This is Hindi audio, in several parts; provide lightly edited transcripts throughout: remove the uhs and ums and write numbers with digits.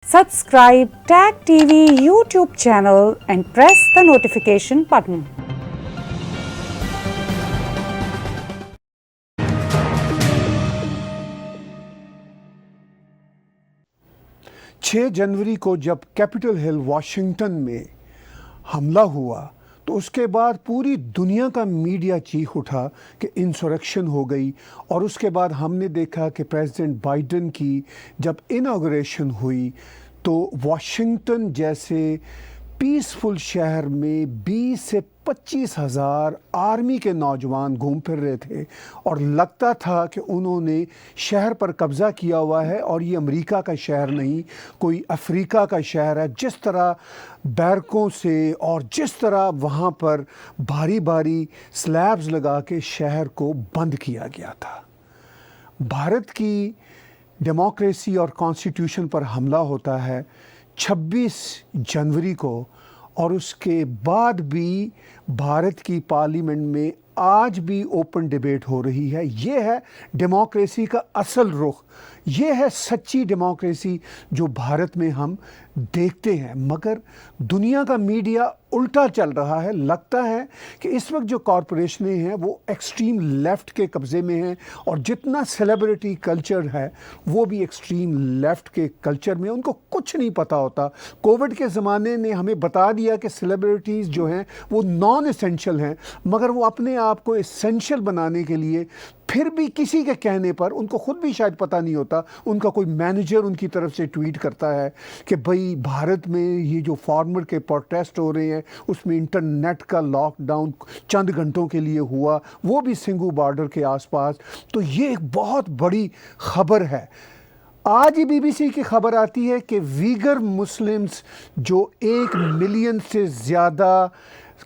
Subscribe Tag TV YouTube channel and press the notification button. छह जनवरी को जब कैपिटल हिल वाशिंगटन में हमला हुआ तो उसके बाद पूरी दुनिया का मीडिया चीख उठा कि इंसरेक्शन हो गई। और उसके बाद हमने देखा कि प्रेसिडेंट बाइडेन की जब इनॉग्रेशन हुई तो वाशिंगटन जैसे पीसफुल शहर में 20 से 25 हज़ार आर्मी के नौजवान घूम फिर रहे थे और लगता था कि उन्होंने शहर पर कब्ज़ा किया हुआ है और ये अमेरिका का शहर नहीं, कोई अफ्रीका का शहर है। जिस तरह बैरकों से और जिस तरह वहाँ पर भारी भारी स्लैब्स लगा के शहर को बंद किया गया था। भारत की डेमोक्रेसी और कॉन्स्टिट्यूशन पर हमला होता है 26 जनवरी को और उसके बाद भी भारत की पार्लियामेंट में आज भी ओपन डिबेट हो रही है। ये है डेमोक्रेसी का असल रुख, ये है सच्ची डेमोक्रेसी जो भारत में हम देखते हैं। मगर दुनिया का मीडिया उल्टा चल रहा है। लगता है कि इस वक्त जो कॉरपोरेशनें हैं वो एक्सट्रीम लेफ़्ट के कब्ज़े में हैं और जितना सेलिब्रिटी कल्चर है वो भी एक्सट्रीम लेफ़्ट के कल्चर में। उनको कुछ नहीं पता होता। कोविड के ज़माने ने हमें बता दिया कि सेलिब्रिटीज़ जो हैं वो नॉन एसेंशियल हैं, मगर वो अपने आप को एसेंशियल बनाने के लिए फिर भी किसी के कहने पर, उनको खुद भी शायद पता नहीं होता, उनका कोई मैनेजर उनकी तरफ से ट्वीट करता है कि भाई भारत में ये जो फार्मर के प्रोटेस्ट हो रहे हैं उसमें इंटरनेट का लॉकडाउन चंद घंटों के लिए हुआ, वो भी सिंघू बॉर्डर के आसपास। तो ये एक बहुत बड़ी खबर है। आज ही बीबीसी की खबर आती है कि वीगर मुस्लिम्स जो 1 मिलियन से ज़्यादा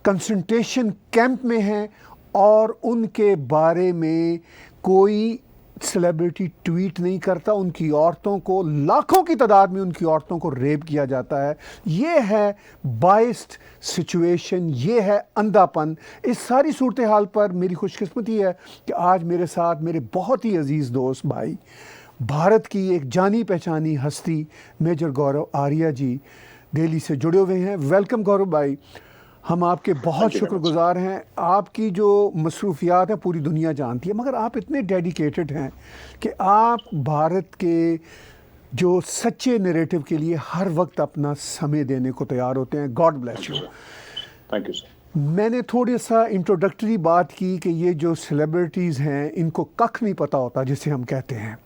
कंसंट्रेशन कैंप में हैं और उनके बारे में कोई सेलिब्रिटी ट्वीट नहीं करता। उनकी औरतों को, लाखों की तादाद में उनकी औरतों को रेप किया जाता है। ये है बाइस्ड सिचुएशन, ये है अंधापन। इस सारी सूरत हाल पर मेरी खुशकिस्मती है कि आज मेरे साथ मेरे बहुत ही अजीज़ दोस्त भाई, भारत की एक जानी पहचानी हस्ती मेजर गौरव आर्या जी दिल्ली से जुड़े हुए हैं। वेलकम गौरव भाई, हम आपके बहुत शुक्रगुजार हैं। आपकी जो मसरूफियात है पूरी दुनिया जानती है, मगर आप इतने डेडिकेटेड हैं कि आप भारत के जो सच्चे नैरेटिव के लिए हर वक्त अपना समय देने को तैयार होते हैं। God bless you. Thank you sir. मैंने थोड़ी सा इंट्रोडक्टरी बात की कि ये जो सेलिब्रिटीज़ हैं इनको कख नहीं पता होता जिसे हम कहते हैं,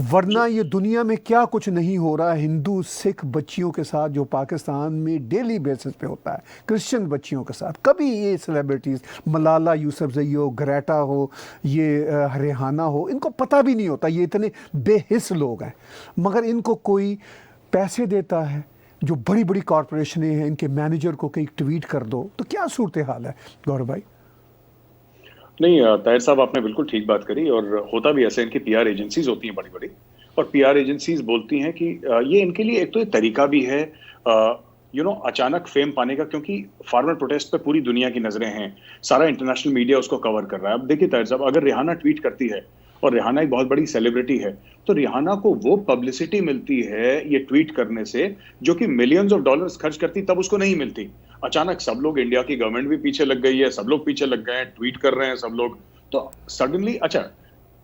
वरना ये दुनिया में क्या कुछ नहीं हो रहा है हिंदू सिख बच्चियों के साथ जो पाकिस्तान में डेली बेसिस पे होता है, क्रिश्चियन बच्चियों के साथ। कभी ये सेलिब्रिटीज़ मलाला यूसुफजई हो, ग्रेटा हो, ये रिहाना हो, इनको पता भी नहीं होता। ये इतने बेहिस लोग हैं, मगर इनको कोई पैसे देता है, जो बड़ी बड़ी कॉरपोरेशनें हैं, इनके मैनेजर को कहीं ट्वीट कर दो। तो क्या सूरत हाल है गौरव भाई? नहीं, ताहिर साहब आपने बिल्कुल ठीक बात करी। और होता भी ऐसे, इनकी पीआर एजेंसीज होती हैं बड़ी बड़ी, और पीआर एजेंसीज बोलती हैं कि ये इनके लिए एक तो ये तरीका भी है अचानक फेम पाने का, क्योंकि फार्मर प्रोटेस्ट पे पूरी दुनिया की नजरें हैं, सारा इंटरनेशनल मीडिया उसको कवर कर रहा है। अब देखिए ताहिर साहब, अगर रिहाना ट्वीट करती है और रिहाना एक बहुत बड़ी सेलिब्रिटी है तो रिहाना को वो पब्लिसिटी मिलती है ये ट्वीट करने से जो कि मिलियंस ऑफ डॉलर्स खर्च करती तब उसको नहीं मिलती। अचानक सब लोग, इंडिया की गवर्नमेंट भी पीछे लग गई है, सब लोग पीछे लग गए हैं, ट्वीट कर रहे हैं सब लोग। तो सडनली, अच्छा,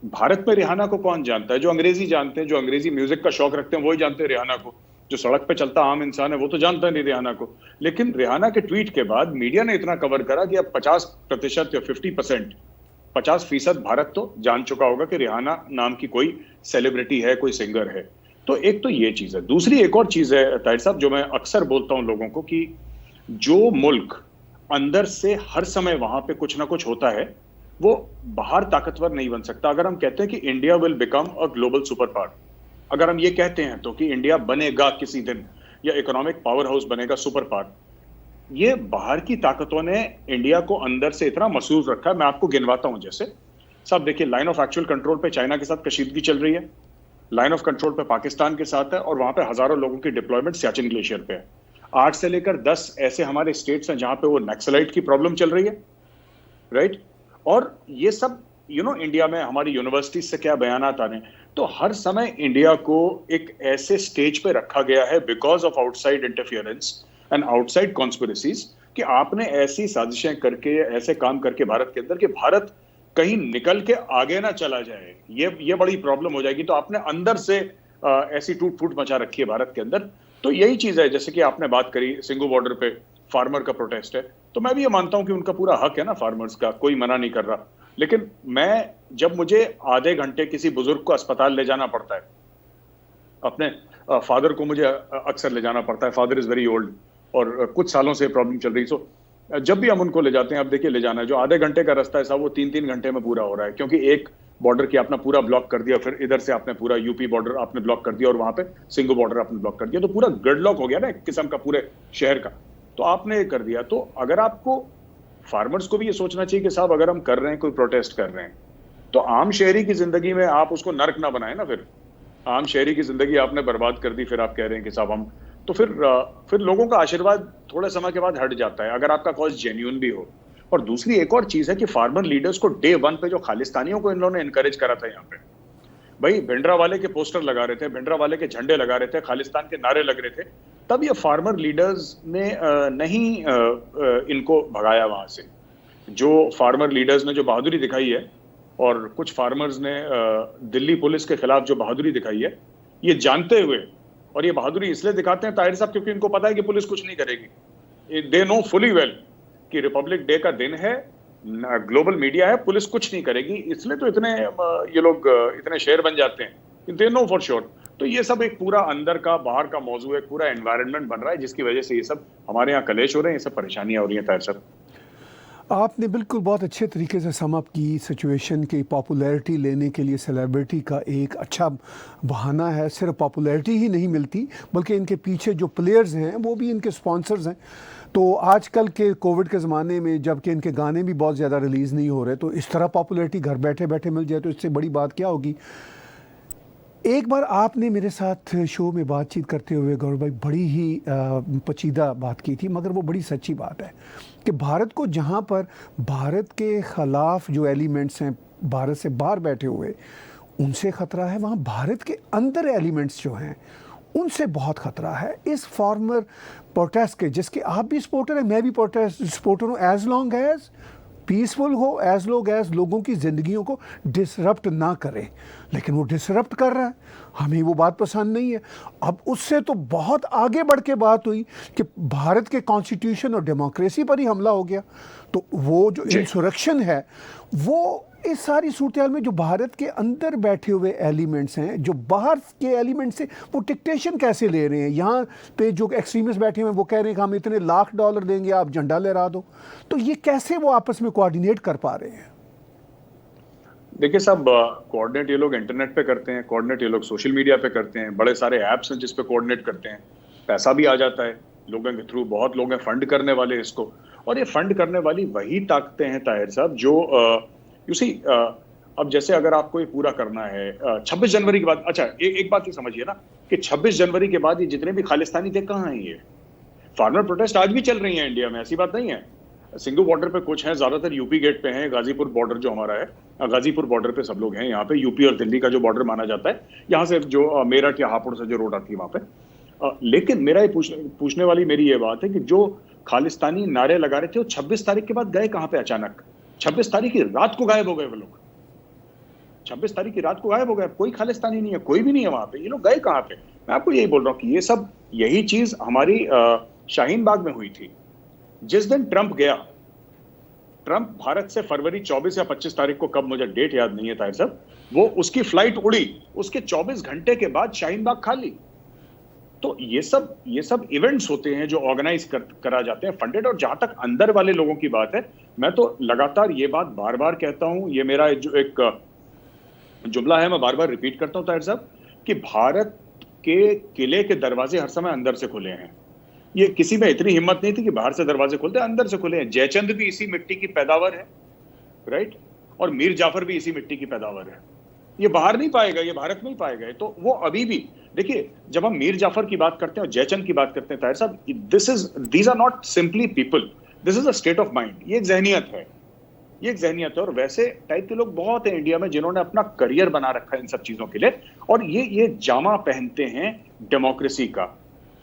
भारत में रिहाना को कौन जानता है? जो अंग्रेजी जानते हैं, जो अंग्रेजी म्यूजिक का शौक रखते हैं, वही जानते हैं रिहाना को। जो सड़क पे चलता आम इंसान है वो तो जानता नहीं रिहाना को। लेकिन रिहाना के ट्वीट के बाद मीडिया ने इतना कवर करा कि अब 50% या 50%, 50% भारत तो जान चुका होगा कि रिहाना नाम की कोई सेलिब्रिटी है, कोई सिंगर है। तो एक तो ये चीज है। दूसरी एक और चीज है ताहिर साहब, जो मैं अक्सर बोलता हूं लोगों को, कि जो मुल्क अंदर से हर समय वहां पे कुछ ना कुछ होता है वो बाहर ताकतवर नहीं बन सकता। अगर हम कहते हैं कि India will become a global super power, अगर हम ये कहते हैं तो कि इंडिया बनेगा किसी दिन, या इकोनॉमिक पावर हाउस बनेगा, सुपर पावर, ये बाहर की ताकतों ने इंडिया को अंदर से इतना मसरूफ रखा है। मैं आपको गिनवाता हूं। जैसे साहब देखिए, लाइन ऑफ एक्चुअल कंट्रोल पे चाइना के साथ कशीदगी चल रही है, लाइन ऑफ कंट्रोल पे पाकिस्तान के साथ है, और वहां पे हजारों लोगों की डिप्लॉयमेंट सियाचिन ग्लेशियर पे है। 8 से लेकर 10 ऐसे हमारे स्टेट्स हैं जहां पे वो नक्सलाइट की प्रॉब्लम चल रही है, राइट? और ये सब इंडिया में हमारी यूनिवर्सिटी से क्या बयानात आ रहे हैं, तो हर समय इंडिया को एक ऐसे स्टेज पे रखा गया है because of outside interference and outside conspiracies, कि आपने ऐसी साजिशें करके, ऐसे काम करके भारत के अंदर, कि भारत कहीं निकल के आगे ना चला जाए, ये बड़ी प्रॉब्लम हो जाएगी। तो आपने अंदर से ऐसी टूट फूट मचा रखी है भारत के अंदर। तो यही चीज है, जैसे कि आपने बात करी सिंगू बॉर्डर पे फार्मर का प्रोटेस्ट है, तो मैं भी ये मानता हूं कि उनका पूरा हक है ना फार्मर्स का, कोई मना नहीं कर रहा। लेकिन जब मुझे आधे घंटे किसी बुजुर्ग को अस्पताल ले जाना पड़ता है, अपने फादर को मुझे अक्सर ले जाना पड़ता है, फादर इज वेरी ओल्ड और कुछ सालों से प्रॉब्लम चल रही, सो जब भी हम उनको ले जाते हैं, अब देखिए ले जाना है, जो आधे घंटे का रास्ता है साहब, वो 3-3 घंटे में पूरा हो रहा है, क्योंकि एक बॉर्डर की आपने पूरा ब्लॉक कर दिया, फिर इधर से आपने पूरा यूपी बॉर्डर आपने ब्लॉक कर दिया, और वहां पे सिंगू बॉर्डर आपने ब्लॉक कर दिया, तो पूरा गडलॉक हो गया ना एक किस्म का पूरे शहर का। तो आपने ये कर दिया, तो अगर आपको फार्मर्स को भी ये सोचना चाहिए कि साहब अगर हम कर रहे हैं, कोई प्रोटेस्ट कर रहे हैं, तो आम शहरी की जिंदगी में आप उसको नर्क ना बनाए ना। फिर आम शहरी की जिंदगी आपने बर्बाद कर दी, फिर आप कह रहे हैं कि साहब हम, तो फिर लोगों का आशीर्वाद थोड़े समय के बाद हट जाता है, अगर आपका कॉज जेन्युइन भी हो। और दूसरी एक और चीज है कि फार्मर लीडर्स को डे 1 पे जो खालिस्तानियों को इन लोगों ने इनकरेज करा था यहाँ पे, भाई भिंडरा वाले के पोस्टर लगा रहे थे, भिंडरा वाले के झंडे लगा रहे थे, खालिस्तान के नारे लग रहे थे, तब ये फार्मर लीडर्स ने नहीं इनको भगाया वहां से। जो फार्मर लीडर्स ने जो बहादुरी दिखाई है, और कुछ फार्मर्स ने दिल्ली पुलिस के खिलाफ जो बहादुरी दिखाई है, ये जानते हुए, और ये बहादुरी इसलिए दिखाते हैं ताहिर साहब क्योंकि इनको पता है कि पुलिस कुछ नहीं करेगी। दे नो फुली वेल कि रिपब्लिक डे का दिन है, ग्लोबल मीडिया है, पुलिस कुछ नहीं करेगी, इसलिए तो इतने ये लोग इतने शेर बन जाते हैं, दे नो फॉर श्योर। तो ये सब एक पूरा अंदर का बाहर का मौजू, एक पूरा एनवायरनमेंट बन रहा है, जिसकी वजह से ये सब हमारे यहाँ कलेश हो रहे हैं, ये सब परेशानियां हो रही हैं ताहिर साहब। आपने बिल्कुल बहुत अच्छे तरीके से सम अप की सिचुएशन की। पॉपुलैरिटी लेने के लिए सेलिब्रिटी का एक अच्छा बहाना है, सिर्फ पॉपुलैरिटी ही नहीं मिलती बल्कि इनके पीछे जो प्लेयर्स हैं वो भी इनके स्पॉन्सर्स हैं। तो आजकल के कोविड के ज़माने में जबकि इनके गाने भी बहुत ज़्यादा रिलीज़ नहीं हो रहे, तो इस तरह पॉपुलैरिटी घर बैठे बैठे मिल जाए तो इससे बड़ी बात क्या होगी। एक बार आपने मेरे साथ शो में बातचीत करते हुए गौरव भाई बड़ी ही पेचीदा बात की थी, मगर वो बड़ी सच्ची बात है कि भारत को जहाँ पर भारत के ख़िलाफ़ जो एलिमेंट्स हैं भारत से बाहर बैठे हुए उनसे ख़तरा है, वहाँ भारत के अंदर एलिमेंट्स जो हैं उनसे बहुत ख़तरा है। इस फार्मर प्रोटेस्ट के, जिसके आप भी सपोर्टर हैं, मैं भी सपोर्टर हूँ, एज लॉन्ग एज पीसफुल हो, एज लॉन्ग एज लोगों की ज़िंदगियों को डिसरप्ट ना करें, लेकिन वो डिसरप्ट कर रहा है, हमें वो बात पसंद नहीं है। अब उससे तो बहुत आगे बढ़ के बात हुई कि भारत के कॉन्स्टिट्यूशन और डेमोक्रेसी पर ही हमला हो गया। तो वो जो इंसुरेक्शन है वो इस सारी सूरत में जो भारत के अंदर बैठे हुए एलिमेंट्स हैं, जो बाहर के एलिमेंट्स से वो टिक्टेशन कैसे ले रहे हैं। यहाँ पे जो एक्सट्रीमिस्ट बैठे हुए हैं वो कह रहे हैं कि हम इतने लाख डॉलर देंगे, आप झंडा लहरा दो। तो ये कैसे वो आपस में कोऑर्डिनेट कर पा रहे हैं। देखिए साहब, कोऑर्डिनेट ये लोग इंटरनेट पे करते हैं, कोऑर्डिनेट ये लोग सोशल मीडिया पे करते हैं, बड़े सारे ऐप्स हैं जिस पे कोऑर्डिनेट करते हैं, पैसा भी आ जाता है लोगों के थ्रू, बहुत लोग हैं फंड करने वाले इसको। और ये फंड करने वाली वही ताकतें हैं ताहिर साहब जो यू सी, अब जैसे अगर आपको ये पूरा करना है 26 जनवरी के बाद, अच्छा एक बात ही समझिए ना कि 26 जनवरी के बाद ये जितने भी खालिस्तानी थे कहाँ हैं। ये फार्मर प्रोटेस्ट आज भी चल रही है इंडिया में, ऐसी बात नहीं है। सिंगू बॉर्डर पे कुछ हैं, ज्यादातर यूपी गेट पे हैं, गाजीपुर बॉर्डर जो हमारा है, गाजीपुर बॉर्डर पे सब लोग हैं। यहाँ पे यूपी और दिल्ली का जो बॉर्डर माना जाता है, यहाँ से जो मेरठ या हापुड़ से जो रोड आती है वहां पे। लेकिन मेरा ये पूछने वाली मेरी ये बात है कि जो खालिस्तानी नारे लगा रहे थे वो 26 तारीख के बाद गए कहाँ पे अचानक। 26 तारीख की रात को गायब हो गए वो लोग, 26 तारीख की रात को गायब हो गए, कोई खालिस्तानी नहीं है, कोई भी नहीं है वहां पे। ये लोग गए कहाँ पे। मैं आपको यही बोल रहा हूँ कि ये सब यही चीज हमारी शाहीन बाग में हुई थी। जिस दिन ट्रंप गया, ट्रंप भारत से फरवरी 24 या 25 तारीख को, कब मुझे डेट याद नहीं है ताहिर साहब, वो उसकी फ्लाइट उड़ी, उसके 24 घंटे के बाद शाहीन बाग खाली। तो ये सब इवेंट्स होते हैं जो ऑर्गेनाइज करा जाते हैं, फंडेड। और जहां तक अंदर वाले लोगों की बात है, मैं तो लगातार ये बात बार बार कहता हूं, ये मेरा जो एक जुमला है मैं बार बार रिपीट करता हूं ताहिर साहब, कि भारत के किले के दरवाजे हर समय अंदर से खुले हैं। ये किसी में इतनी हिम्मत नहीं थी कि बाहर से दरवाजे खुलते, अंदर से खुले हैं। जयचंद भी इसी मिट्टी की पैदावार है, राइट, और मीर जाफर भी इसी मिट्टी की पैदावार है। ये बाहर नहीं पाएगा, ये भारत में ही पाएगा। तो वो अभी भी देखिए, जब हम मीर जाफर की बात करते हैं और जयचंद की बात करते हैं ताहिर साहब, these are not simply people, this is a state of mind. ये एक जहनियत है, ये एक जहनियत है, और वैसे टाइप के लोग बहुत हैं इंडिया में जिन्होंने अपना करियर बना रखा है इन सब चीजों के लिए, और ये जामा पहनते हैं डेमोक्रेसी का,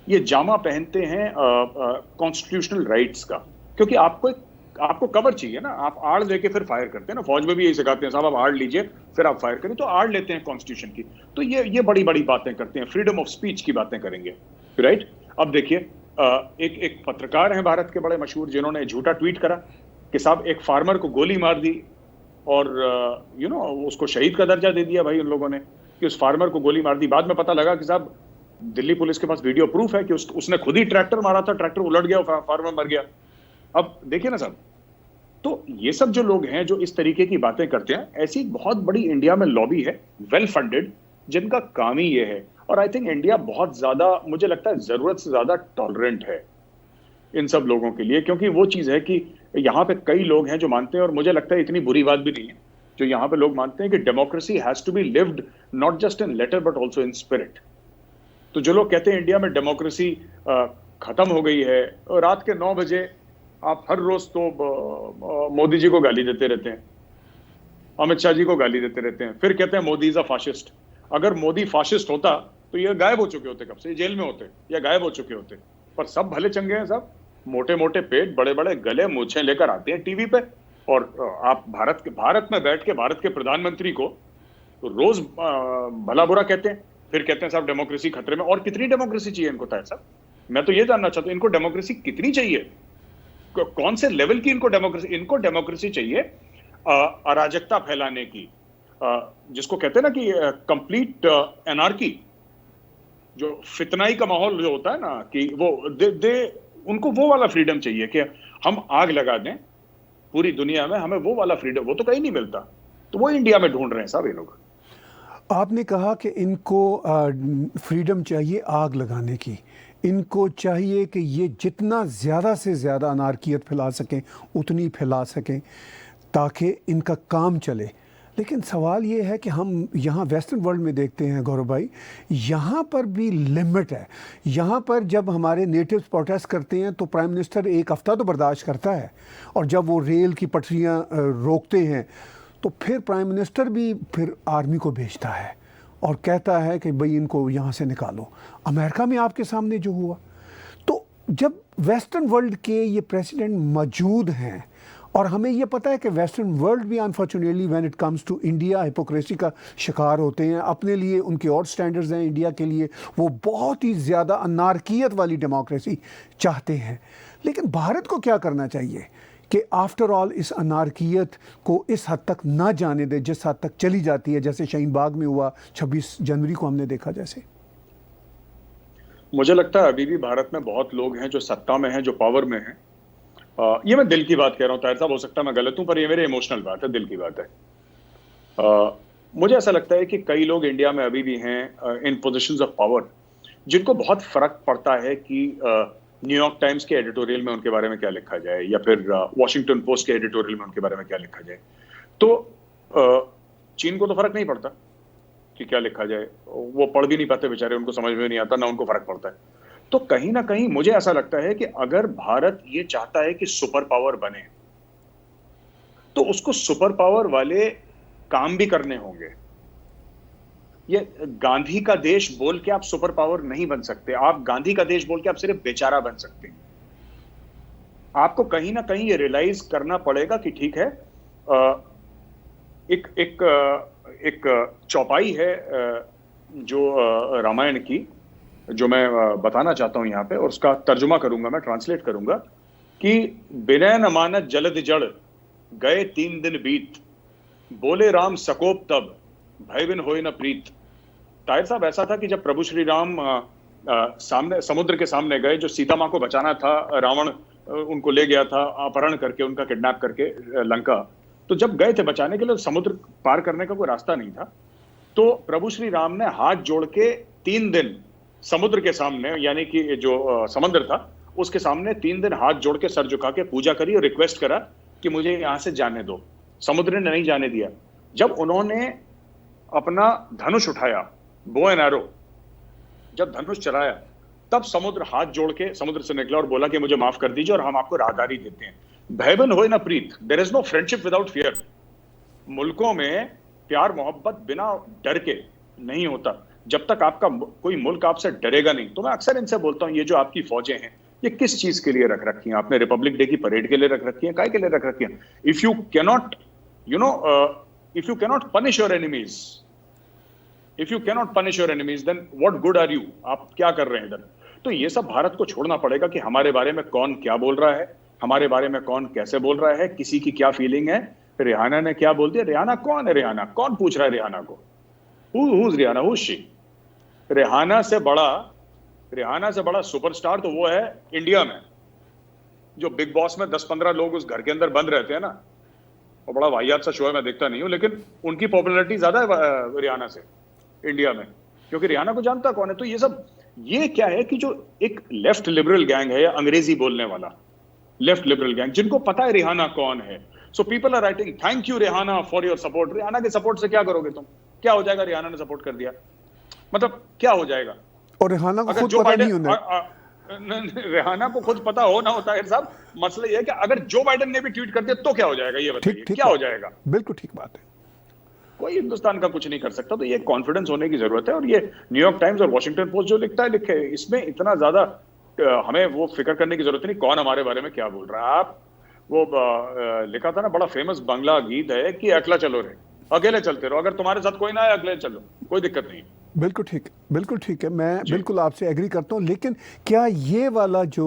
ये जामा पहनते हैं कॉन्स्टिट्यूशनल राइट्स का, क्योंकि आपको कवर चाहिए ना, आप आड़ लेके फिर फायर करते हैं ना, फौज में भी यही सिखाते हैं, साहब आप आड़ लीजिए फिर आप फायर करें, तो आड़ लेते हैं कॉन्स्टिट्यूशन की। तो ये बड़ी बड़ी बातें करते हैं, फ्रीडम ऑफ स्पीच की बातें करेंगे, राइट। अब देखिए एक पत्रकार हैं भारत के बड़े मशहूर, जिन्होंने झूठा ट्वीट करा कि साहब एक फार्मर को गोली मार दी और उसको शहीद का दर्जा दे दिया भाई उन लोगों ने, कि उस फार्मर को गोली मार दी। बाद में पता लगा कि साहब दिल्ली पुलिस के पास वीडियो प्रूफ है कि उसने खुद ही ट्रैक्टर मारा था, ट्रैक्टर उलट गया, फार्मर मर गया। अब देखिए ना साहब, तो ये सब जो लोग हैं जो इस तरीके की बातें करते हैं, ऐसी बहुत बड़ी इंडिया में लॉबी है, वेल फंडेड, जिनका काम ही ये है। और आई थिंक इंडिया बहुत ज्यादा, मुझे लगता है जरूरत से ज्यादा टॉलरेंट है इन सब लोगों के लिए, क्योंकि वो चीज है कि यहाँ पे कई लोग हैं जो मानते हैं, और मुझे लगता है इतनी बुरी बात भी नहीं है, जो यहाँ पे लोग मानते हैं कि democracy has to be lived not just in letter but also in spirit. तो जो लोग कहते हैं इंडिया में डेमोक्रेसी खत्म हो गई है, और रात के 9 बजे आप हर रोज तो मोदी जी को गाली देते रहते हैं, अमित शाह जी को गाली देते रहते हैं, फिर कहते हैं मोदी इज अ फाशिस्ट। अगर मोदी फाशिस्ट होता तो ये गायब हो चुके होते, कब से जेल में होते या गायब हो चुके होते। पर सब भले चंगे हैं, सब मोटे मोटे पेट, बड़े बड़े गले, मूछें लेकर आते हैं टीवी पे, और आप भारत में बैठ के भारत के प्रधानमंत्री को तो रोज भला बुरा कहते हैं, फिर कहते हैं साहब डेमोक्रेसी खतरे में। और कितनी डेमोक्रेसी चाहिए इनको ताहिर साहब? मैं तो ये जानना चाहता हूँ, इनको डेमोक्रेसी कितनी चाहिए, कौन से लेवल की इनको डेमोक्रेसी? इनको डेमोक्रेसी चाहिए अराजकता फैलाने की, जिसको कहते हैं ना कि कंप्लीट एनार्की, जो फितनाई का माहौल जो होता है ना, कि वो उनको वो वाला फ्रीडम चाहिए कि हम आग लगा दें पूरी दुनिया में, हमें वो वाला फ्रीडम, वो तो कहीं नहीं मिलता। तो वो इंडिया में ढूंढ रहे हैं साहब ये लोग। आपने कहा कि इनको फ्रीडम चाहिए आग लगाने की, इनको चाहिए कि ये जितना ज़्यादा से ज़्यादा अनारकियत फैला सकें उतनी फैला सकें ताकि इनका काम चले। लेकिन सवाल ये है कि हम यहाँ वेस्टर्न वर्ल्ड में देखते हैं गौरव भाई, यहाँ पर भी लिमिट है। यहाँ पर जब हमारे नेटिव्स प्रोटेस्ट करते हैं तो प्राइम मिनिस्टर एक हफ़्ता तो बर्दाश्त करता है, और जब वो रेल की पटरियाँ रोकते हैं तो फिर प्राइम मिनिस्टर भी फिर आर्मी को भेजता है और कहता है कि भाई इनको यहाँ से निकालो। अमेरिका में आपके सामने जो हुआ, तो जब वेस्टर्न वर्ल्ड के ये प्रेसिडेंट मौजूद हैं, और हमें ये पता है कि वेस्टर्न वर्ल्ड भी unfortunately when it comes to India hypocrisy का शिकार होते हैं। अपने लिए उनके और स्टैंडर्ड्स हैं, इंडिया के लिए वो बहुत ही ज़्यादा अनारकियत वाली डेमोक्रेसी चाहते हैं। लेकिन भारत को क्या करना चाहिए कि आफ्टर ऑल इस अनारकियत को इस हद तक ना जाने दे जिस हद तक चली जाती है, जैसे शाहीन बाग में हुआ 26 जनवरी को हमने देखा। जैसे मुझे लगता है अभी भी भारत में बहुत लोग हैं जो सत्ता में हैं, जो पावर में हैं। ये मैं दिल की बात कह रहा हूँ ताहिर साहब, हो सकता है मैं गलत हूं, पर ये मेरी इमोशनल बात है, दिल की बात है। मुझे ऐसा लगता है कि कई लोग इंडिया में अभी भी हैं इन पोजीशंस ऑफ पावर, जिनको बहुत फर्क पड़ता है कि न्यूयॉर्क टाइम्स के एडिटोरियल में उनके बारे में क्या लिखा जाए, या फिर वॉशिंगटन पोस्ट के एडिटोरियल में उनके बारे में क्या लिखा जाए। तो चीन को तो फर्क नहीं पड़ता कि क्या लिखा जाए, वो पढ़ भी नहीं पाते बेचारे, उनको समझ में नहीं आता, ना उनको फर्क पड़ता है। तो कहीं ना कहीं मुझे ऐसा लगता है कि अगर भारत ये चाहता है कि सुपर पावर बने, तो उसको सुपर पावर वाले काम भी करने होंगे। ये गांधी का देश बोल के आप सुपर पावर नहीं बन सकते, आप गांधी का देश बोल के आप सिर्फ बेचारा बन सकते हैं। आपको कहीं ना कहीं ये रियलाइज करना पड़ेगा कि ठीक है, एक चौपाई है जो रामायण की, जो मैं बताना चाहता हूं यहाँ पे, और उसका तर्जुमा करूंगा, मैं ट्रांसलेट करूंगा कि बिना न मानत जलद जड़ गए 3 दिन बीत, बोले राम सकोप तब भय बिन होए न प्रीत। ताहिर साहब, ऐसा था कि जब प्रभु श्री राम सामने समुद्र के सामने गए, जो सीता माँ को बचाना था, रावण उनको ले गया था अपहरण करके, उनका किडनैप करके लंका। तो जब गए थे बचाने के लिए, समुद्र पार करने का कोई रास्ता नहीं था, तो प्रभु श्री राम ने हाथ जोड़ के 3 दिन समुद्र के सामने, यानी कि जो समुद्र था उसके सामने 3 दिन हाथ जोड़ के, सर झुका के पूजा करी और रिक्वेस्ट करा कि मुझे यहां से जाने दो। समुद्र ने नहीं जाने दिया। जब उन्होंने अपना धनुष उठाया, बो एंड एरो, जब धनुष चलाया, तब समुद्र हाथ जोड़ के समुद्र से निकला और बोला कि मुझे माफ कर दीजिए और हम आपको राहदारी देते हैं। भयबन होए ना प्रीत, there is no friendship without fear. मुल्कों में प्यार मोहब्बत बिना डर के नहीं होता। जब तक आपका कोई मुल्क आपसे डरेगा नहीं। तो मैं अक्सर इनसे बोलता हूं, ये जो आपकी फौजें हैं, ये किस चीज के लिए रख रखी हैं? आपने रिपब्लिक डे की परेड के लिए रख रखी हैं? काय के लिए रख रखी हैं? If you cannot you know if you cannot punish your enemies, if you cannot punish your enemies, then what good are you? आप क्या कर रहे हैं इधर? तो ये सब भारत को छोड़ना पड़ेगा कि हमारे बारे में कौन क्या बोल रहा है, हमारे बारे में कौन कैसे बोल रहा है, किसी की क्या फीलिंग है। रिहाना ने क्या बोल दिया? रिहाना कौन है? रिहाना कौन पूछ रहा है रिहाना को? Who's Rihanna? Who's she? Rihanna से बड़ा सुपरस्टार तो वो है इंडिया में, जो बिग बॉस में 10-15 लोग उस घर के अंदर बंद रहते हैं ना। और बड़ा वाहियात सा शो है, मैं देखता नहीं हूं, लेकिन उनकी पॉपुलैरिटी ज्यादा है रिहाना से इंडिया में, क्योंकि रिहाना को जानता कौन है। तो ये क्या है कि जो एक लेफ्ट लिबरल गैंग है, या अंग्रेजी बोलने वाला लेफ्ट लिबरल गैंग, जिनको पता है रिहाना कौन है, so people are writing thank you Rihanna for your support. Rihanna के सपोर्ट से क्या करोगे तुम? क्या हो जाएगा? रिहाना ने सपोर्ट कर दिया, मतलब क्या हो जाएगा? और रिहाना को खुद पता नहीं होना। रिहाना को खुद पता हो ना होता है साहब, मसला ये है कि अगर जो बाइडेन ने भी ट्वीट कर दिया तो क्या हो जाएगा? ये बताइए, क्या हो जाएगा? बिल्कुल ठीक बात है। कोई हिंदुस्तान का कुछ नहीं कर सकता। तो ये कॉन्फिडेंस होने की जरूरत है। और ये न्यूयॉर्क टाइम्स और वॉशिंगटन पोस्ट जो लिखता है लिखे, इसमें इतना ज्यादा हमें वो फिक्र करने की जरूरत नहीं कौन हमारे बारे में क्या बोल रहा है। आप वो लिखा था ना, बड़ा फेमस बांग्ला गीत है कि अकेला चलो रे, अकेले चलते रहो, अगर तुम्हारे साथ कोई ना आए अकेले चलो, कोई दिक्कत नहीं। बिल्कुल ठीक है, मैं बिल्कुल आपसे एग्री करता हूँ। लेकिन क्या ये वाला जो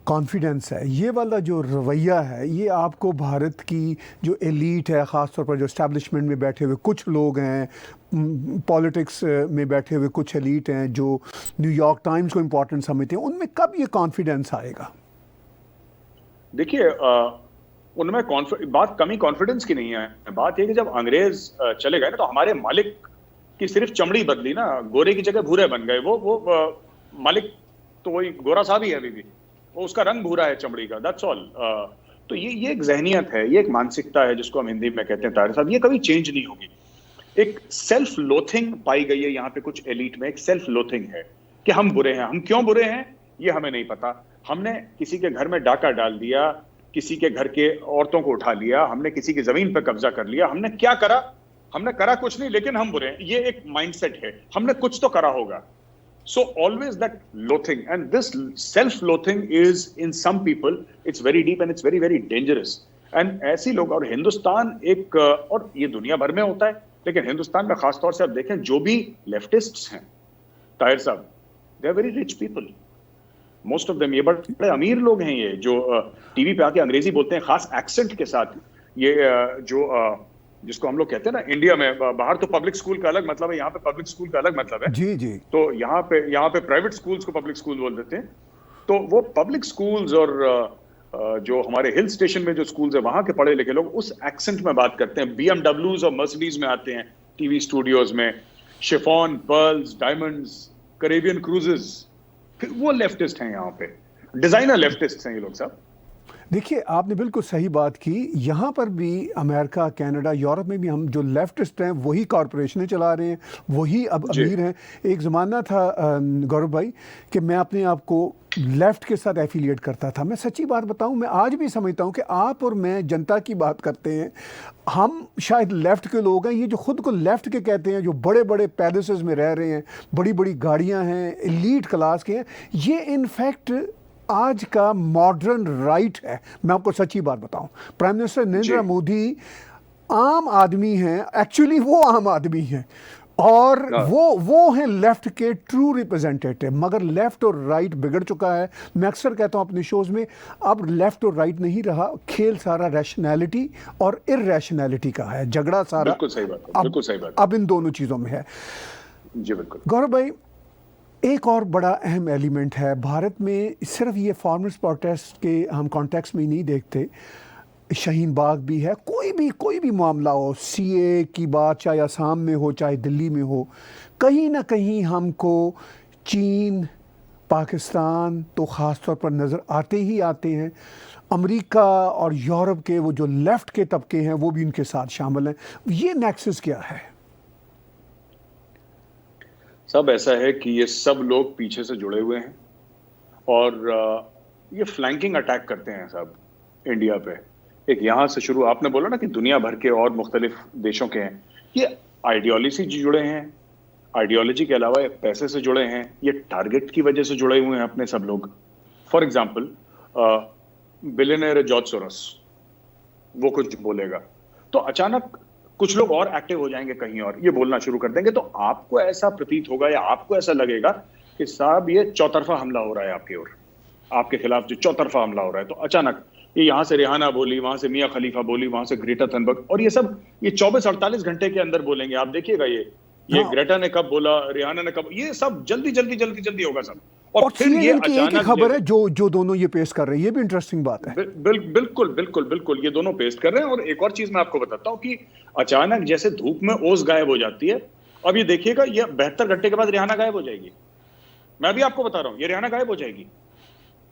कॉन्फिडेंस है, ये वाला जो रवैया है, ये आपको भारत की जो एलीट है, ख़ासतौर पर जो एस्टैब्लिशमेंट में बैठे हुए कुछ लोग हैं, पॉलिटिक्स में बैठे हुए कुछ एलीट हैं जो न्यूयॉर्क टाइम्स को इम्पोर्टेंट समझते हैं, उनमें कब ये कॉन्फिडेंस आएगा? देखिए, उनमें बात कमी कॉन्फिडेंस की नहीं है। बात यह कि जब अंग्रेज चले गए ना, तो हमारे मालिक की सिर्फ चमड़ी बदली ना, गोरे की जगह भूरे बन गए। वो मालिक तो वही गोरा साहब ही है अभी भी, वो उसका रंग भूरा है चमड़ी का, दैट्स ऑल। तो ये एक जहनियत है, ये एक मानसिकता है जिसको हम हिंदी में कहते हैं ताहिर साहब, ये कभी चेंज नहीं होगी। एक सेल्फ लोथिंग पाई गई है यहाँ पे कुछ एलीट में, एक सेल्फ लोथिंग है कि हम बुरे हैं। हम क्यों बुरे हैं ये हमें नहीं पता। हमने किसी के घर में डाका डाल दिया, किसी के घर के औरतों को उठा लिया, हमने किसी की जमीन पर कब्जा कर लिया, हमने क्या करा? हमने करा कुछ नहीं, लेकिन हम बुरे हैं, ये एक माइंडसेट है। हमने कुछ तो करा होगा। So always that loathing, and this self-loathing is in some people, it's very deep and it's very very dangerous. And ऐसी लोग, और हिंदुस्तान एक, और ये दुनिया भर में होता है, लेकिन हिंदुस्तान में खास तौर से आप देखें, जो भी लेफ्टिस्ट्स हैं ताहिर साहब, they are very rich people, most of them, ये बड़े अमीर लोग हैं, ये जो टीवी पे आके अंग्रेजी बोलते हैं खास एक्सेंट के साथ। ये जो जिसको हम लोग कहते हैं ना इंडिया में, बाहर तो पब्लिक स्कूल का अलग मतलब है, यहाँ पे पब्लिक स्कूल का अलग मतलब है। जी। तो यहाँ पे प्राइवेट स्कूल्स को पब्लिक स्कूल बोल देते हैं। तो वो पब्लिक स्कूल्स और जो हमारे हिल स्टेशन में जो स्कूल्स है, वहां के पढ़े लिखे लोग उस एक्सेंट में बात करते हैं। BMWs और मर्सिडीज में आते हैं टीवी स्टूडियोज में, chiffon, pearls, diamonds, Caribbean cruises. फिर वो लेफ्टिस्ट हैं यहाँ पे, डिजाइनर लेफ्टिस्ट हैं ये लोग सब। देखिए, आपने बिल्कुल सही बात की। यहाँ पर भी अमेरिका, कनाडा, यूरोप में भी हम जो लेफ्टिस्ट हैं वही कॉरपोरेशनें चला रहे हैं, वही अब अमीर हैं। एक ज़माना था गौरव भाई कि मैं अपने आप को लेफ़्ट के साथ एफिलिएट करता था। मैं सच्ची बात बताऊं, मैं आज भी समझता हूं कि आप और मैं जनता की बात करते हैं, हम शायद लेफ़्ट के लोग हैं। ये जो ख़ुद को लेफ़्ट के कहते हैं, जो बड़े बड़े पैलेसेस में रह रहे हैं, बड़ी बड़ी गाड़ियाँ हैं, एलीट क्लास के हैं, ये इनफैक्ट आज का मॉडर्न राइट है। मैं आपको सच्ची बात बताऊं, प्राइम मिनिस्टर नरेंद्र मोदी आम आदमी हैं, एक्चुअली वो आम आदमी हैं, और वो हैं लेफ्ट के ट्रू रिप्रेजेंटेटिव। मगर लेफ्ट और राइट बिगड़ चुका है। मैं अक्सर कहता हूं अपने शोज में, अब लेफ्ट और राइट नहीं रहा, खेल सारा रैशनैलिटी और इरैशनैलिटी का है, झगड़ा सारा बिल्कुल सही बात, अब इन दोनों चीज़ों में है। जी बिल्कुल। गौरव भाई, एक और बड़ा अहम एलिमेंट है भारत में, सिर्फ ये फार्मर्स प्रोटेस्ट के हम कॉन्टेक्स्ट में ही नहीं देखते, शाहीन बाग भी है। कोई भी मामला हो, सीए की बात चाहे असम में हो चाहे दिल्ली में हो, कहीं ना कहीं हमको चीन, पाकिस्तान तो ख़ास तौर पर नज़र आते ही आते हैं। अमेरिका और यूरोप के वो जो लेफ़्ट के तबके हैं वो भी उनके साथ शामिल हैं। ये नेक्सस क्या है? सब ऐसा है कि ये सब लोग पीछे से जुड़े हुए हैं और ये फ्लैंकिंग अटैक करते हैं सब। इंडिया पे, एक यहाँ से शुरू, आपने बोला ना कि दुनिया भर के और मुख्तलिफ देशों के हैं, ये आइडियोलॉजी से जुड़े हैं, आइडियोलॉजी के अलावा ये पैसे से जुड़े हैं, ये टारगेट की वजह से जुड़े हुए हैं अपने सब लोग। For example billionaire George Soros, वो कुछ बोलेगा तो अचानक कुछ लोग और एक्टिव हो जाएंगे कहीं और, ये बोलना शुरू कर देंगे, तो आपको ऐसा प्रतीत होगा या आपको ऐसा लगेगा कि साहब ये चौतरफा हमला हो रहा है आपकी ओर, आपके खिलाफ जो चौतरफा हमला हो रहा है। तो अचानक ये यहाँ से रिहाना बोली, वहां से मियां खलीफा बोली, वहां से ग्रेटा थनबर्ग, और ये सब ये 24-48 घंटे के अंदर बोलेंगे। आप देखिएगा ये ग्रेटा ने कब बोला, रिहाना ने कब, ये सब जल्दी जल्दी जल्दी जल्दी होगा सब। और फिर ये CNN की एक ही खबर है जो दोनों ये पेश कर रहे हैं, ये भी इंटरेस्टिंग बात है। बिल्कुल बिल्कुल बिल्कुल, ये दोनों पेश कर रहे हैं। और एक और चीज मैं आपको बताता हूं कि अचानक जैसे धूप में ओस गायब हो जाती है, अब ये देखिएगा ये 72 घंटे के बाद रिहाना गायब हो जाएगी। मैं भी आपको बता रहा हूं, ये रिहाना गायब हो जाएगी,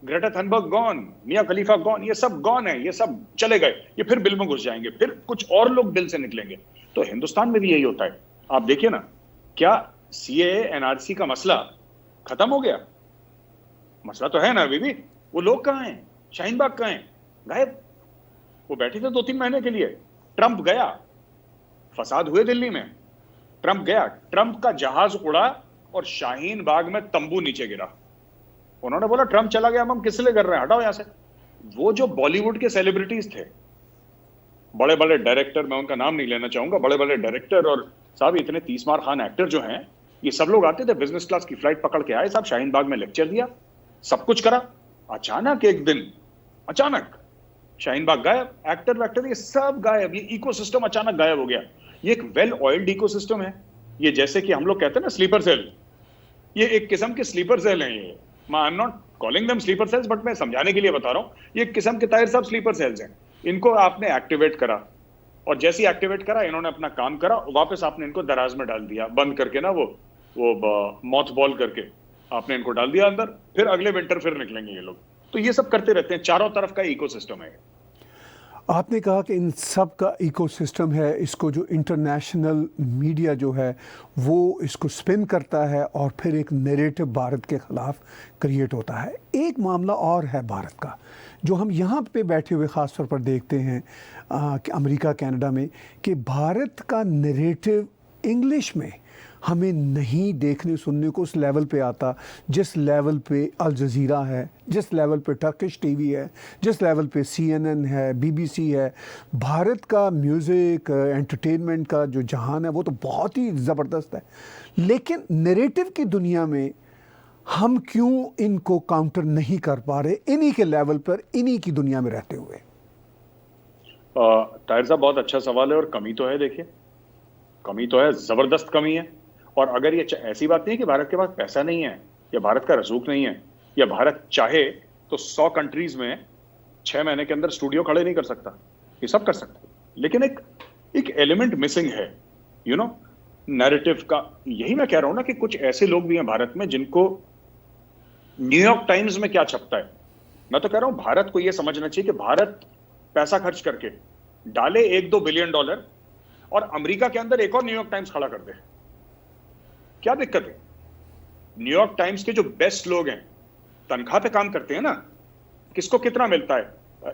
ग्रेटा थनबर्ग गॉन, मियां खलीफा गॉन, ये सब गॉन है, ये सब चले गए, ये फिर बिल में घुस जाएंगे, फिर कुछ और लोग बिल से निकलेंगे। तो हिंदुस्तान में भी यही होता है। आप देखिए ना, क्या CAA NRC का मसला खत्म हो गया? मसला तो है ना अभी भी। वो लोग कहां हैं? शाहीन बाग कहां हैं? गायब। वो बैठे थे 2-3 महीने के लिए, ट्रंप गया, फसाद हुए दिल्ली में, ट्रंप गया, ट्रंप का जहाज उड़ा और शाहीन बाग में तंबू नीचे गिरा। उन्होंने बोला ट्रंप चला गया, हम किस लिए कर रहे हैं, हटाओ यहां से। वो जो बॉलीवुड के सेलिब्रिटीज थे, बड़े बड़े डायरेक्टर, मैं उनका नाम नहीं लेना चाहूंगा, बड़े बड़े डायरेक्टर और साहब इतने 30 मार खान एक्टर जो हैं, ये सब लोग आते थे, बिजनेस क्लास की फ्लाइट पकड़ के आए, साहब शाहीन बाग में लेक्चर दिया, सब कुछ करा। अचानक एक दिन, अचानक शाहीन बाग गायब, एक्टर वैक्टर ये सब गायब, ये इकोसिस्टम अचानक गायब हो गया। ये एक वेल ऑयल्ड इकोसिस्टम है। ये जैसे कि हम लोग कहते हैं ना स्लीपर सेल, ये एक किस्म के स्लीपर सेल हैं। ये I am not calling them sleeper cells, but मैं समझाने के लिए बता रहा हूं, ये एक किस्म के ताहिर साहब स्लीपर सेल्स हैं। इनको आपने एक्टिवेट करा, और जैसे ही एक्टिवेट करा, इन्होंने अपना काम करा, वापस आपने इनको दराज में डाल दिया, बंद करके ना, वो मॉथ बॉल करके आपने इनको डाल दिया अंदर, फिर अगले विंटर फिर निकलेंगे ये लोग। तो ये सब करते रहते हैं, चारों तरफ का इकोसिस्टम है। आपने कहा कि इन सब का इकोसिस्टम है, इसको जो इंटरनेशनल मीडिया जो है वो इसको स्पिन करता है और फिर एक नैरेटिव भारत के ख़िलाफ़ क्रिएट होता है। एक मामला और है भारत का, जो हम यहाँ पे बैठे हुए ख़ास तौर पर देखते हैं कि अमेरिका कनाडा में, कि भारत का नैरेटिव इंग्लिश में हमें नहीं देखने सुनने को उस लेवल पे आता जिस लेवल पे अल जज़ीरा है, जिस लेवल पे टर्किश टीवी है, जिस लेवल पे CNN है, BBC है। भारत का म्यूज़िक एंटरटेनमेंट का जो जहान है वो तो बहुत ही ज़बरदस्त है, लेकिन नैरेटिव की दुनिया में हम क्यों इनको काउंटर नहीं कर पा रहे इन्हीं के लेवल पर, इन्हीं की दुनिया में रहते हुए? ताहिर साहब बहुत अच्छा सवाल है, और कमी तो है, देखिए कमी तो है, ज़बरदस्त कमी है। और अगर ये ऐसी बात नहीं है कि भारत के पास पैसा नहीं है, या भारत का रसूख नहीं है, या भारत चाहे तो 100 कंट्रीज में 6 महीने के अंदर स्टूडियो खड़े नहीं कर सकता, ये सब कर सकता है। लेकिन एक एलिमेंट मिसिंग है, यू नो, नैरेटिव का। यही मैं कह रहा हूं ना कि कुछ ऐसे लोग भी हैं भारत में जिनको न्यूयॉर्क टाइम्स में क्या छपता है, मैं तो कह रहा हूं भारत को यह समझना चाहिए कि भारत पैसा खर्च करके डाले $1-2 बिलियन और अमेरिका के अंदर एक और न्यूयॉर्क टाइम्स खड़ा कर दे। क्या दिक्कत है? न्यूयॉर्क टाइम्स के जो बेस्ट लोग हैं, तनख्वाह पे काम करते हैं ना, किसको कितना मिलता है?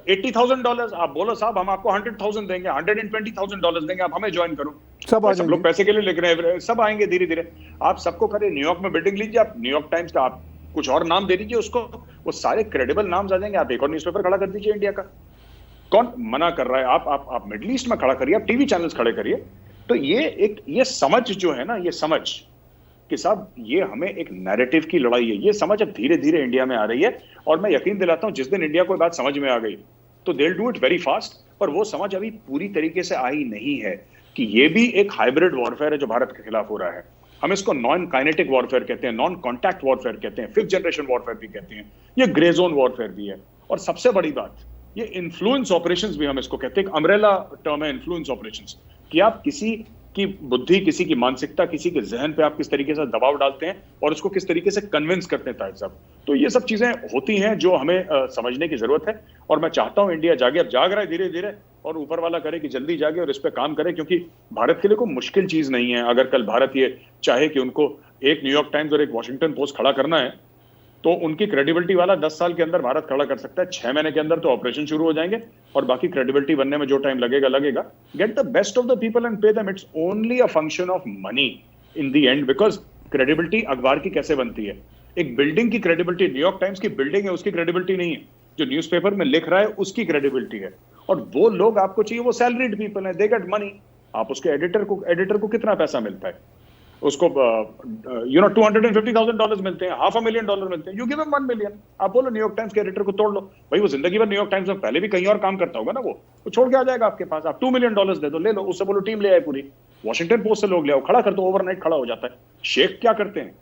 $80,000। आप बोलो साहब हम आपको 100,000 देंगे, $120,000 देंगे, आप हमें ज्वाइन करो। सब लोग पैसे के लिए लिख रहे हैं, सब आएंगे धीरे धीरे। आप सबको करें, न्यूयॉर्क में बिल्डिंग लीजिए, आप न्यूयॉर्क टाइम्स का आप कुछ और नाम दे दीजिए उसको, वो सारे क्रेडिबल नाम आ जाएंगे। आप एक और न्यूज़पेपर खड़ा कर दीजिए इंडिया का, कौन मना कर रहा है? आप मिडिल ईस्ट में खड़ा करिए, आप टीवी चैनल्स खड़े करिए। तो ये समझ जो है ना, ये समझ कि साहब ये हमें एक नैरेटिव की लड़ाई है, ये समझ अब धीरे धीरे इंडिया में आ रही है। और मैं यकीन दिलाता हूं जिस दिन इंडिया को बात समझ में आ गई तो they will do it very fast. पर वो समझ अभी पूरी तरीके से आई नहीं है कि ये भी एक हाइब्रिड वॉरफेयर है जो भारत के खिलाफ हो रहा है। हम इसको नॉन काइनेटिक वॉरफेयर कहते हैं, नॉन कॉन्टैक्ट वॉरफेयर कहते हैं, 5th जनरेशन वॉरफेयर भी कहते हैं, ये ग्रे जोन वॉरफेयर भी है। और सबसे बड़ी बात, ये इन्फ्लुएंस ऑपरेशंस भी हम इसको कहते हैं, एक अम्ब्रेला टर्म है इन्फ्लुएंस ऑपरेशंस, कि आप किसी की बुद्धि, किसी की मानसिकता, किसी के जहन पे आप किस तरीके से दबाव डालते हैं और उसको किस तरीके से कन्विंस करते हैं ताहिर साहब। तो ये सब चीजें होती हैं जो हमें समझने की जरूरत है। और मैं चाहता हूं इंडिया जागे, अब जाग रहा है धीरे धीरे, और ऊपर वाला करे कि जल्दी जागे और इस पे काम करे, क्योंकि भारत के लिए कोई मुश्किल चीज नहीं है। अगर कल भारत ये चाहे कि उनको एक न्यूयॉर्क टाइम्स और एक वॉशिंगटन पोस्ट खड़ा करना है, तो उनकी क्रेडिबिलिटी वाला 10 साल के अंदर भारत खड़ा कर सकता है, 6 महीने के अंदर तो ऑपरेशन शुरू हो जाएंगे, और बाकी क्रेडिबिलिटी बनने में जो टाइम लगेगा लगेगा. Get the best of the people and pay them. It's only a function of money in the end, because credibility अखबार की कैसे बनती है? एक बिल्डिंग की क्रेडिबिलिटी, न्यूयॉर्क टाइम्स की बिल्डिंग है उसकी क्रेडिबिलिटी नहीं है, जो न्यूज़पेपर में लिख रहा है उसकी क्रेडिबिलिटी है. और वो लोग आपको चाहिए, वो सैलरीड पीपल है, दे गेट मनी. आप उसके एडिटर को कितना पैसा मिलता है? उसको $250,000 मिलते हैं, $500,000 मिलते हैं. You give him $1 million. आप बोलो न्यूयॉर्क टाइम्स के एडिटर को तोड़ लो भाई, वो जिंदगी भर न्यूयॉर्क टाइम्स में पहले भी कहीं और काम करता होगा ना, वो छोड़ के आ जाएगा आपके पास. आप $2 million दे दो, ले लो. उससे बोलो टीम ले आए पूरी, वॉशिंगटन पोस्ट से लोग ले आओ, खड़ा कर दो, ओवरनाइट खड़ा हो जाता है. शेख क्या करते हैं?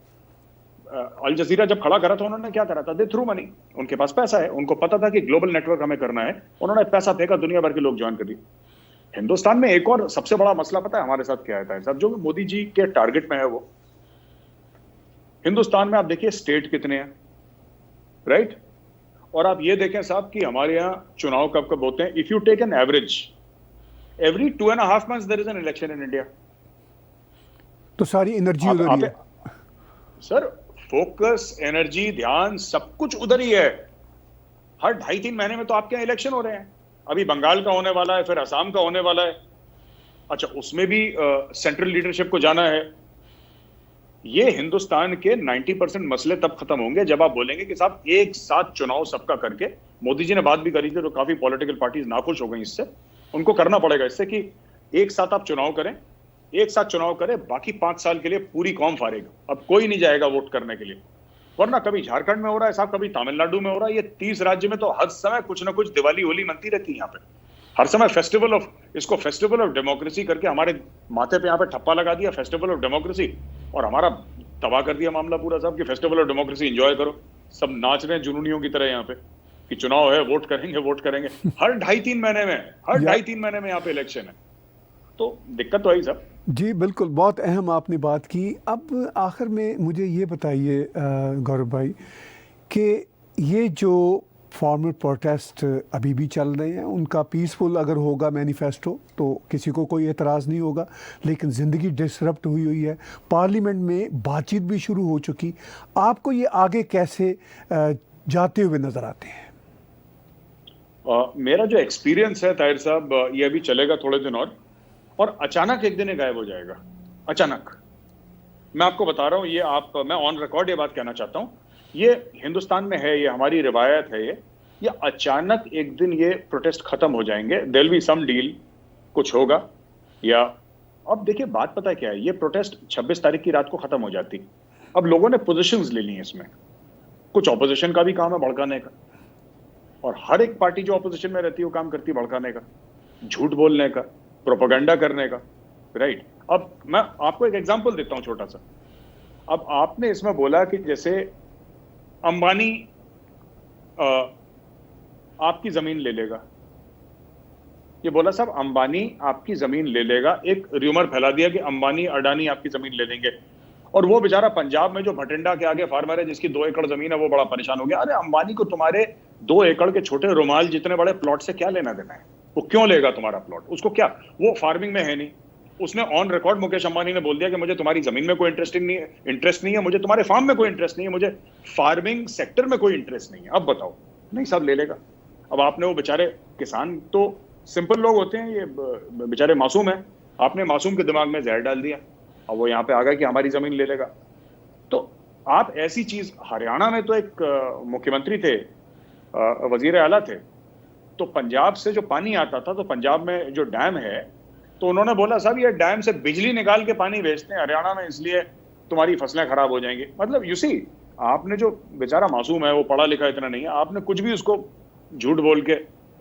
अल जजीरा जब खड़ा करा था उन्होंने क्या करा था? दे थ्रू मनी. उनके पास पैसा है, उनको पता था कि ग्लोबल नेटवर्क हमें करना है, उन्होंने पैसा फेंका, दुनिया भर के लोग ज्वाइन कर दिए. हिंदुस्तान में एक और सबसे बड़ा मसला पता है हमारे साथ क्या है साहब? जो मोदी जी के टारगेट में है वो, हिंदुस्तान में आप देखिए स्टेट कितने हैं, राइट? और आप ये देखें साहब कि हमारे यहाँ चुनाव कब कब होते हैं. If you take an average, every 2.5 months there is an election in India. तो सारी एनर्जी उधर ही है सर. फोकस, एनर्जी, ध्यान सब कुछ उधर ही है. हर 2.5-3 महीने में तो आपके यहाँ इलेक्शन हो रहे हैं. अभी बंगाल का होने वाला है, फिर असम का होने वाला है. अच्छा, उसमें भी सेंट्रल लीडरशिप को जाना है. ये हिंदुस्तान के 90% मसले तब खत्म होंगे जब आप बोलेंगे कि साहब एक साथ चुनाव सबका करके. मोदी जी ने बात भी करी थी, तो काफी पॉलिटिकल पार्टीज नाखुश हो गई इससे. उनको करना पड़ेगा इससे कि एक साथ आप चुनाव करें, एक साथ चुनाव करें, बाकी 5 साल के लिए पूरी कौम फारेगा. अब कोई नहीं जाएगा वोट करने के लिए. वरना कभी झारखंड में हो रहा है साहब, कभी तमिलनाडु में हो रहा है. ये 30 राज्य में तो हर समय कुछ ना कुछ दिवाली होली मनती रहती है यहाँ पे. हर समय इसको फेस्टिवल ऑफ डेमोक्रेसी करके हमारे माथे पे यहाँ पे ठप्पा लगा दिया, फेस्टिवल ऑफ डेमोक्रेसी, और हमारा तबाह कर दिया मामला पूरा साहब कि फेस्टिवल ऑफ डेमोक्रेसी एंजॉय करो. सब नाच रहे हैं जुनूनियों की तरह यहाँ पे कि चुनाव है, वोट करेंगे. हर 2.5-3 महीने में यहाँ पे इलेक्शन है. तो दिक्कत तो आई साहब. जी बिल्कुल, बहुत अहम आपने बात की. अब आखिर में मुझे ये बताइए गौरव भाई कि ये जो फार्मर प्रोटेस्ट अभी भी चल रहे हैं, उनका पीसफुल अगर होगा मैनिफेस्टो तो किसी को कोई एतराज़ नहीं होगा, लेकिन ज़िंदगी डिसरप्ट हुई है. पार्लियामेंट में बातचीत भी शुरू हो चुकी. आपको ये आगे कैसे जाते हुए नज़र आते हैं? मेरा जो एक्सपीरियंस है ताहिर साहब, ये अभी चलेगा थोड़े दिन और अचानक एक दिन ये गायब हो जाएगा. अचानक. मैं आपको बता रहा हूँ, मैं ऑन रिकॉर्ड ये बात कहना चाहता हूँ. ये हिंदुस्तान में है, ये हमारी रिवायत है. ये अचानक एक दिन ये प्रोटेस्ट खत्म हो जाएंगे. There will be some deal, कुछ होगा. या अब देखिए बात पता है क्या है, ये प्रोटेस्ट 26 तारीख की रात को खत्म हो जाती. अब लोगों ने पोजीशंस ले ली हैं इसमें. कुछ ऑपोजिशन का भी काम है भड़काने का, और हर एक पार्टी जो ऑपोजिशन में रहती है वो काम करती है भड़काने का, झूठ बोलने का, प्रोपेगेंडा करने का, राइट? अब मैं आपको एक एग्जांपल देता हूं छोटा सा. अब आपने इसमें बोला कि जैसे अंबानी आपकी जमीन ले लेगा. ये बोला साहब अंबानी आपकी जमीन ले लेगा. एक र्यूमर फैला दिया कि अंबानी अडानी आपकी जमीन ले लेंगे. और वो बेचारा पंजाब में जो भटिंडा के आगे फार्मर है जिसकी 2 एकड़ जमीन है, वो बड़ा परेशान हो गया. अरे अंबानी को तुम्हारे 2 एकड़ के छोटे रुमाल जितने बड़े प्लॉट से क्या लेना देना है? वो क्यों लेगा तुम्हारा प्लॉट? उसको क्या, वो फार्मिंग में है नहीं. उसने ऑन रिकॉर्ड मुकेश अंबानी ने बोल दिया कि मुझे तुम्हारी जमीन में कोई इंटरेस्ट नहीं है, मुझे तुम्हारे फार्म में कोई इंटरेस्ट नहीं है, मुझे फार्मिंग सेक्टर में कोई इंटरेस्ट नहीं है. अब बताओ, नहीं साहब ले लेगा. अब आपने वो बेचारे किसान तो सिंपल लोग होते हैं, ये बेचारे मासूम है, आपने मासूम के दिमाग में जहर डाल दिया. अब वो यहाँ पे आ गया कि हमारी जमीन ले लेगा. तो आप ऐसी चीज, हरियाणा में तो एक मुख्यमंत्री थे, वजीर आला थे, तो पंजाब से जो पानी आता था, तो पंजाब में जो डैम है, तो उन्होंने बोला साहब ये डैम से बिजली निकाल के पानी भेजते हैं हरियाणा में, इसलिए तुम्हारी फसलें खराब हो जाएंगी. मतलब यू सी, आपने जो बेचारा मासूम है, वो पढ़ा लिखा इतना नहीं है, आपने कुछ भी उसको झूठ बोल के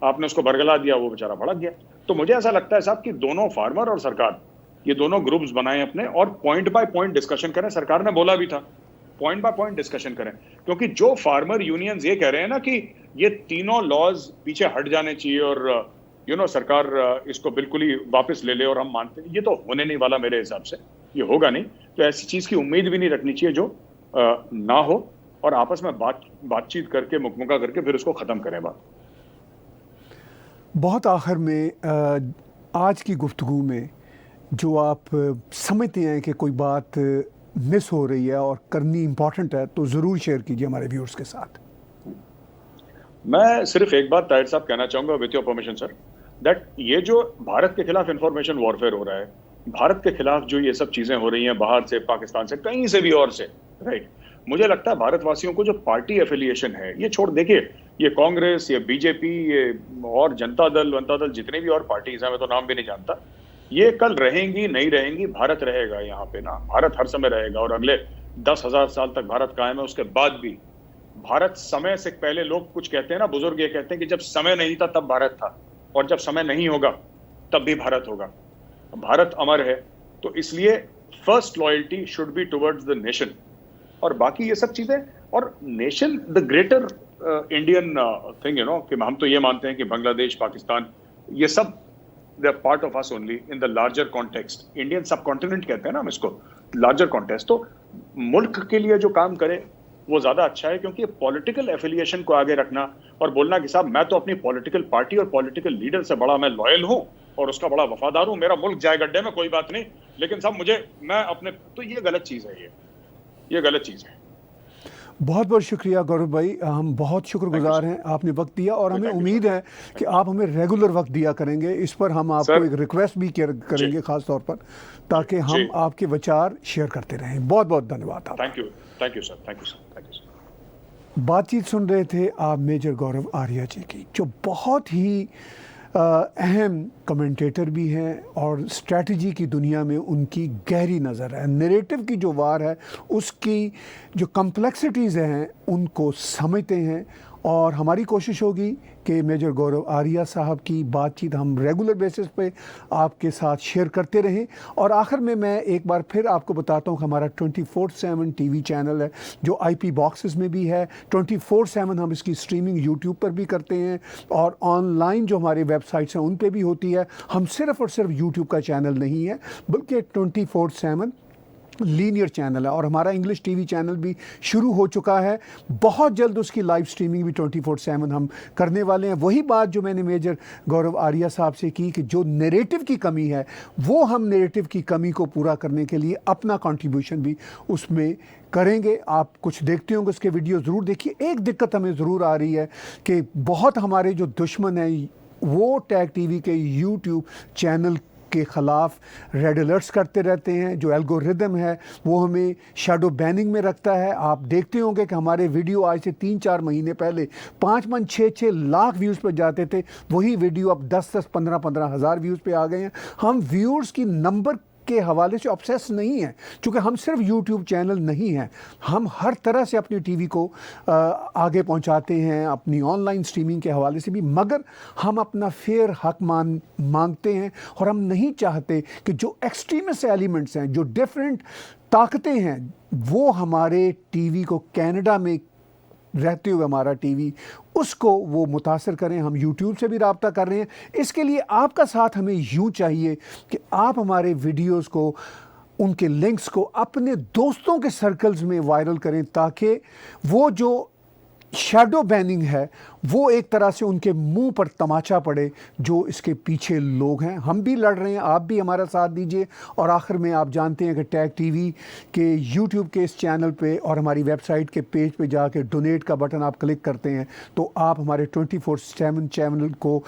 आपने उसको बरगला दिया, वो बेचारा भड़क गया. तो मुझे ऐसा लगता है साहब कि दोनों फार्मर और सरकार, ये दोनों ग्रुप्स बनाए अपने और पॉइंट बाय पॉइंट डिस्कशन करें. सरकार ने बोला भी था पॉइंट बाय पॉइंट डिस्कशन करें, क्योंकि जो फार्मर यूनियंस ये कह रहे हैं ना कि ये तीनों लॉज पीछे हट जाने चाहिए और सरकार इसको बिल्कुल ही वापस ले ले और हम मानते हैं, ये तो होने नहीं वाला मेरे हिसाब से. ये होगा नहीं. तो ऐसी चीज की उम्मीद भी नहीं रखनी चाहिए जो ना हो, और आपस में बातचीत करके मुकमुका करके फिर उसको खत्म करें बात. बहुत आखिर में आज की गुफ्तगू में जो आप समझते हैं कि कोई बात मिस हो रही है और करनी इंपॉर्टेंट है, तो ज़रूर शेयर कीजिए हमारे व्यूअर्स के साथ। मैं सिर्फ एक बात ताहिर साहब कहना चाहूंगा with your permission sir, that ये जो भारत के खिलाफ इंफॉर्मेशन वॉरफेयर हो रहा है, भारत के खिलाफ जो ये सब चीजें हो रही हैं बाहर से, पाकिस्तान से, कहीं से भी और से, राइट, मुझे लगता है भारतवासियों को जो पार्टी एफिलिएशन है ये छोड़, देखिए ये कांग्रेस, ये बीजेपी, ये और जनता दल जितने भी और पार्टीज हैं, मैं तो नाम भी नहीं जानता, ये कल रहेंगी नहीं रहेंगी, भारत रहेगा यहाँ पे ना, भारत हर समय रहेगा और अगले 10,000 साल तक भारत कायम है। उसके बाद भी भारत, समय से पहले लोग कुछ कहते हैं ना, बुजुर्ग ये कहते हैं कि जब समय नहीं था तब भारत था, और जब समय नहीं होगा तब भी भारत होगा। भारत अमर है, तो इसलिए first loyalty should be towards the nation, और बाकी ये सब चीजें, और nation the greater Indian thing, कि हम तो ये मानते हैं कि बांग्लादेश, पाकिस्तान, ये सब they are part of us only in the larger context. Indian subcontinent कहते हैं ना हम इसको, लार्जर कॉन्टेक्स्ट। तो मुल्क के लिए जो काम करे वो ज्यादा अच्छा है, क्योंकि पॉलिटिकल एफिलिएशन को आगे रखना और बोलना कि साहब मैं तो अपनी पॉलिटिकल पार्टी और पॉलिटिकल लीडर से बड़ा मैं लॉयल हूं और उसका बड़ा वफादार हूं, मेरा मुल्क जाए गड्ढे में कोई बात नहीं, लेकिन साहब मैं अपने, तो ये गलत चीज है, ये गलत चीज है। बहुत बहुत शुक्रिया गौरव भाई, हम बहुत शुक्रगुजार हैं, आपने वक्त दिया, और हमें उम्मीद है कि आप हमें रेगुलर वक्त दिया करेंगे। इस पर हम आपको एक रिक्वेस्ट भी करेंगे ख़ास तौर पर, ताकि हम आपके विचार शेयर करते रहें। बहुत बहुत धन्यवाद आप। Thank you sir. बातचीत सुन रहे थे आप मेजर गौरव आर्या जी की, जो बहुत ही अहम कमेंटेटर भी हैं और स्ट्रैटेजी की दुनिया में उनकी गहरी नज़र है। नैरेटिव की जो वार है, उसकी जो कम्प्लेक्सिटीज़ हैं उनको समझते हैं, और हमारी कोशिश होगी कि मेजर गौरव आर्या साहब की बातचीत हम रेगुलर बेसिस पे आपके साथ शेयर करते रहें। और आखिर में मैं एक बार फिर आपको बताता हूँ कि हमारा 24/7 टीवी चैनल है, जो IP बॉक्सेस में भी है। 24/7 हम इसकी स्ट्रीमिंग यूट्यूब पर भी करते हैं, और ऑनलाइन जो हमारे वेबसाइट्स हैं उन पे भी होती है। हम सिर्फ़ और सिर्फ यूट्यूब का चैनल नहीं है, बल्कि 24/7 लीनियर चैनल है, और हमारा इंग्लिश टीवी चैनल भी शुरू हो चुका है। बहुत जल्द उसकी लाइव स्ट्रीमिंग भी 24/7 हम करने वाले हैं। वही बात जो मैंने मेजर गौरव आर्या साहब से की कि जो नैरेटिव की कमी है, वो हम नैरेटिव की कमी को पूरा करने के लिए अपना कंट्रीब्यूशन भी उसमें करेंगे। आप कुछ देखते होंगे, उसके वीडियो ज़रूर देखिए। एक दिक्कत हमें ज़रूर आ रही है कि बहुत हमारे जो दुश्मन हैं वो टैग टीवी के यूट्यूब चैनल के ख़िलाफ़ रेड अलर्ट्स करते रहते हैं। जो एल्गोरिदम है वो हमें शैडो बैनिंग में रखता है। आप देखते होंगे कि हमारे वीडियो आज से 3-4 महीने पहले 5-5, 6-6 लाख व्यूज़ पर जाते थे, वही वीडियो अब 10-10, 15-15 हज़ार व्यूज़ पे आ गए हैं। हम व्यूअर्स की नंबर के हवाले से ऑब्सेस नहीं है, क्योंकि हम सिर्फ यूट्यूब चैनल नहीं हैं, हम हर तरह से अपनी टीवी को आगे पहुंचाते हैं, अपनी ऑनलाइन स्ट्रीमिंग के हवाले से भी, मगर हम अपना फेयर हक मांगते हैं। और हम नहीं चाहते कि जो एक्सट्रीमिस्ट एलिमेंट्स हैं, जो डिफरेंट ताकतें हैं, वो हमारे टीवी को, कनाडा में रहते हुए हमारा टीवी, उसको वो मुतासर करें। हम यूट्यूब से भी रब्ता कर रहे हैं। इसके लिए आपका साथ हमें यूँ चाहिए कि आप हमारे वीडियोस को, उनके लिंक्स को अपने दोस्तों के सर्कल्स में वायरल करें, ताकि वो जो शैडो बैनिंग है वो एक तरह से उनके मुंह पर तमाचा पड़े जो इसके पीछे लोग हैं। हम भी लड़ रहे हैं, आप भी हमारा साथ दीजिए। और आखिर में आप जानते हैं कि टैग टीवी के यूट्यूब के इस चैनल पे और हमारी वेबसाइट के पेज पे जाके डोनेट का बटन आप क्लिक करते हैं, तो आप हमारे 24/7 चैनल को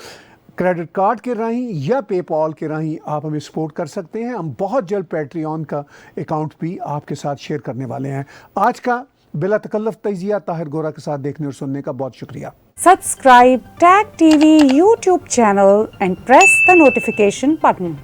क्रेडिट कार्ड के राहीं या पेपॉल के राहीं आप हमें सपोर्ट कर सकते हैं। हम बहुत जल्द पैट्रियन का अकाउंट भी आपके साथ शेयर करने वाले हैं। आज का बिला तकल्लुफ़ तजिया ताहिर गोरा के साथ देखने और सुनने का बहुत शुक्रिया। Subscribe Tag TV YouTube channel and press the notification button.